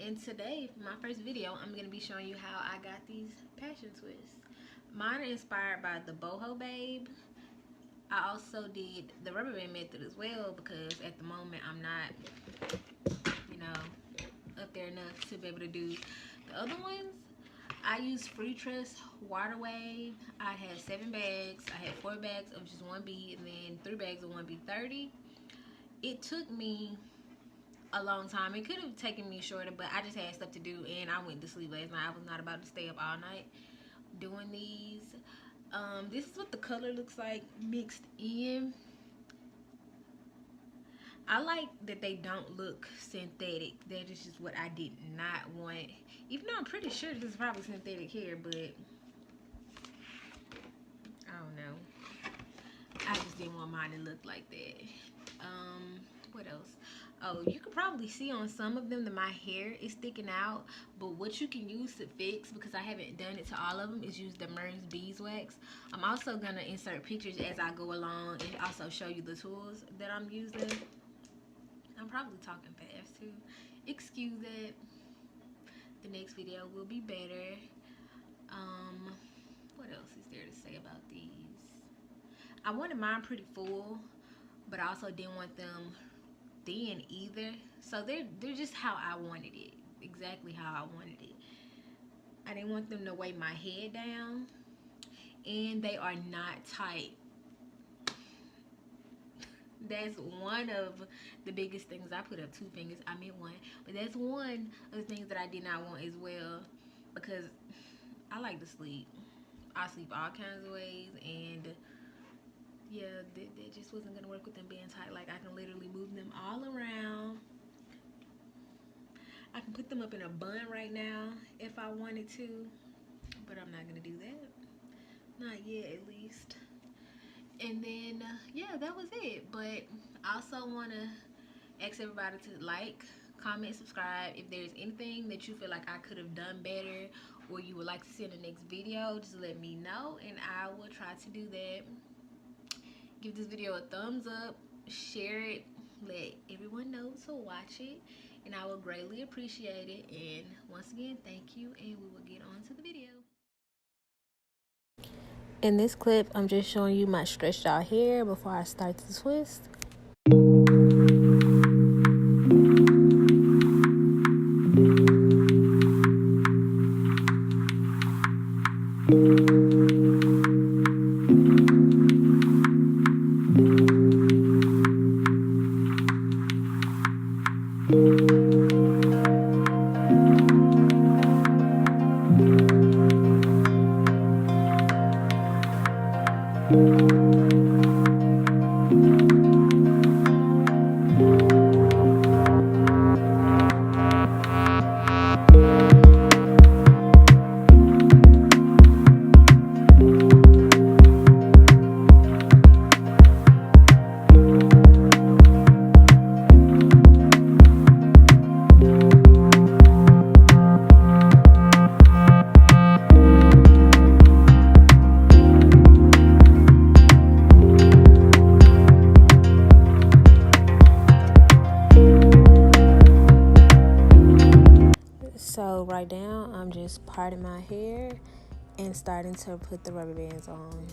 And today, for my first video, I'm going to be showing you how I got these passion twists. Mine are inspired by the boho babe. I also did the rubber band method as well because at the moment I'm not, up there enough to be able to do the other ones. I used free tress water wave. I had 7 bags. I had 4 bags of just 1 bead and then 3 bags of 1 bead 30. It took me a long time. It could have taken me shorter, but I just had stuff to do and I went to sleep last night. I was not about to stay up all night doing these. This is what the color looks like mixed in. I like that they don't look synthetic. That is just what I did not want. Even though I'm pretty sure this is probably synthetic hair, but I don't know. I just didn't want mine to look like that. What else? Oh, you can probably see on some of them that my hair is sticking out, but what you can use to fix, because I haven't done it to all of them, is use the Murry beeswax. I'm also gonna insert pictures as I go along and also show you the tools that I'm using. I'm probably talking fast too. Excuse that. The next video will be better. What else is there to say about these? I wanted mine pretty full, but I also didn't want them thin either. So they're just how I wanted it. Exactly how I wanted it. I didn't want them to weigh my head down. And they are not tight. That's one of the biggest things. I put up 2 fingers. I meant 1. But that's one of the things that I did not want as well. Because I like to sleep. I sleep all kinds of ways. And yeah, that just wasn't going to work with them being tight. Like, I can literally move them all around. I can put them up in a bun right now if I wanted to. But I'm not going to do that. Not yet, at least. And then, yeah, that was it. But I also want to ask everybody to like, comment, subscribe. If there's anything that you feel like I could have done better or you would like to see in the next video, just let me know and I will try to do that. Give this video a thumbs up, share it, let everyone know to watch it, and I will greatly appreciate it. And once again, thank you, and we will get on to the video. In this clip, I'm just showing you my stretched out hair before I start the twist. So right now, I'm just parting my hair and starting to put the rubber bands on.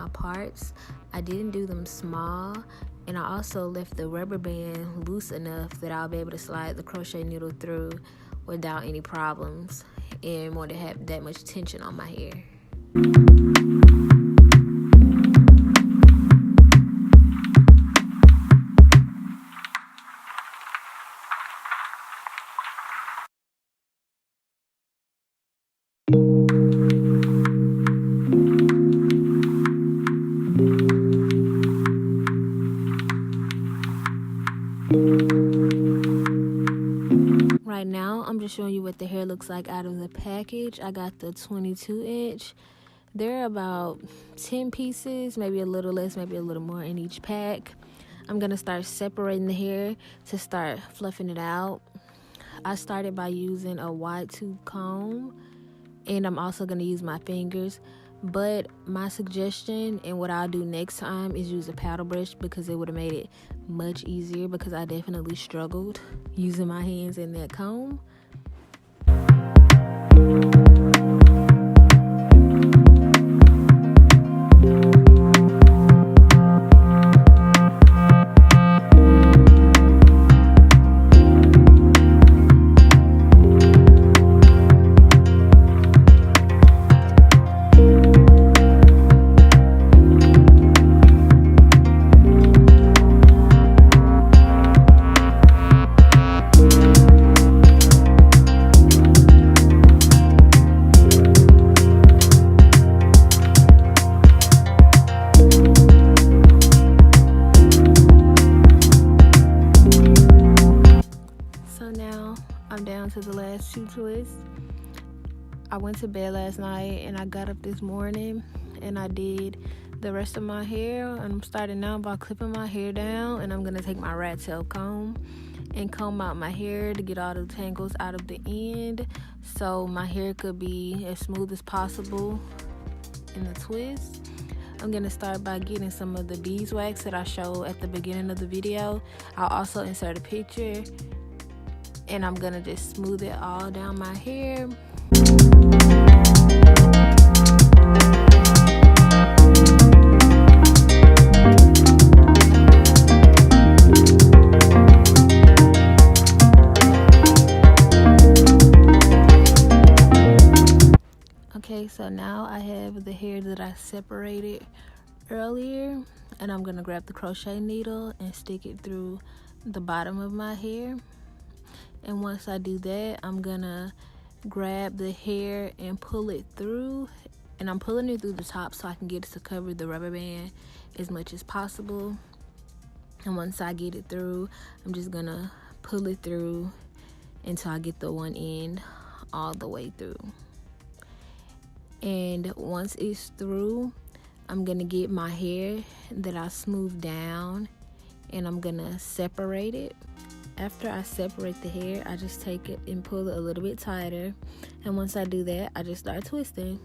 my parts. I didn't do them small, and I also left the rubber band loose enough that I'll be able to slide the crochet needle through without any problems and won't have that much tension on my hair. Right now, I'm just showing you what the hair looks like out of the package. I got the 22 inch. There are about 10 pieces, maybe a little less, maybe a little more in each pack. I'm going to start separating the hair to start fluffing it out. I started by using a wide tooth comb, and I'm also going to use my fingers. But my suggestion and what I'll do next time is use a paddle brush, because it would have made it much easier, because I definitely struggled using my hands in that comb. I'm down to the last 2 twists. I went to bed last night and I got up this morning and I did the rest of my hair, and I'm starting now by clipping my hair down, and I'm gonna take my rat tail comb and comb out my hair to get all the tangles out of the end, so my hair could be as smooth as possible in the twist. I'm gonna start by getting some of the beeswax that I showed at the beginning of the video. I'll also insert a picture, and I'm gonna just smooth it all down my hair. Okay, so now I have the hair that I separated earlier, and I'm gonna grab the crochet needle and stick it through the bottom of my hair. And once I do that, I'm gonna grab the hair and pull it through, and I'm pulling it through the top so I can get it to cover the rubber band as much as possible. And once I get it through, I'm just gonna pull it through until I get the one end all the way through. And once it's through, I'm gonna get my hair that I smoothed down and I'm gonna separate it. After I separate the hair, I just take it and pull it a little bit tighter. And once I do that, I just start twisting.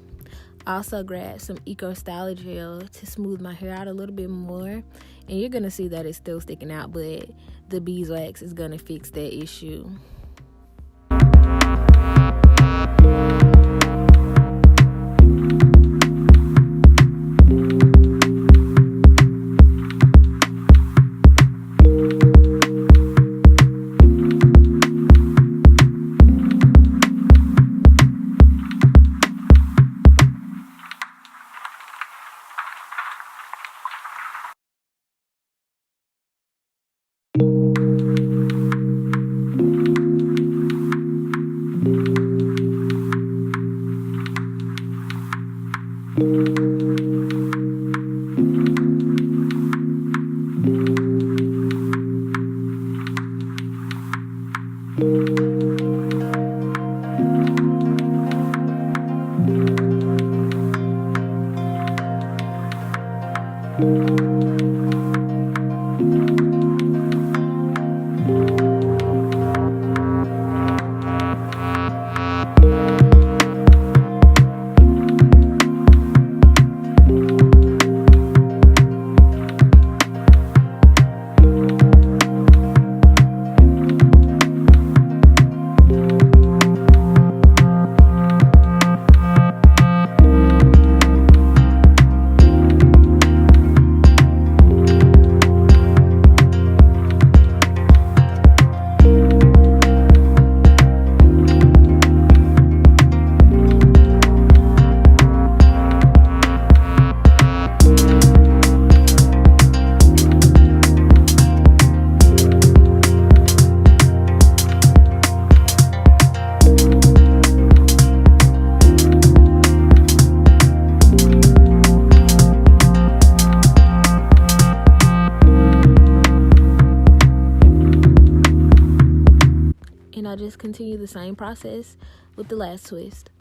I also grab some Eco Styler gel to smooth my hair out a little bit more. And you're gonna see that it's still sticking out, but the beeswax is gonna fix that issue. just continue the same process with the last twist.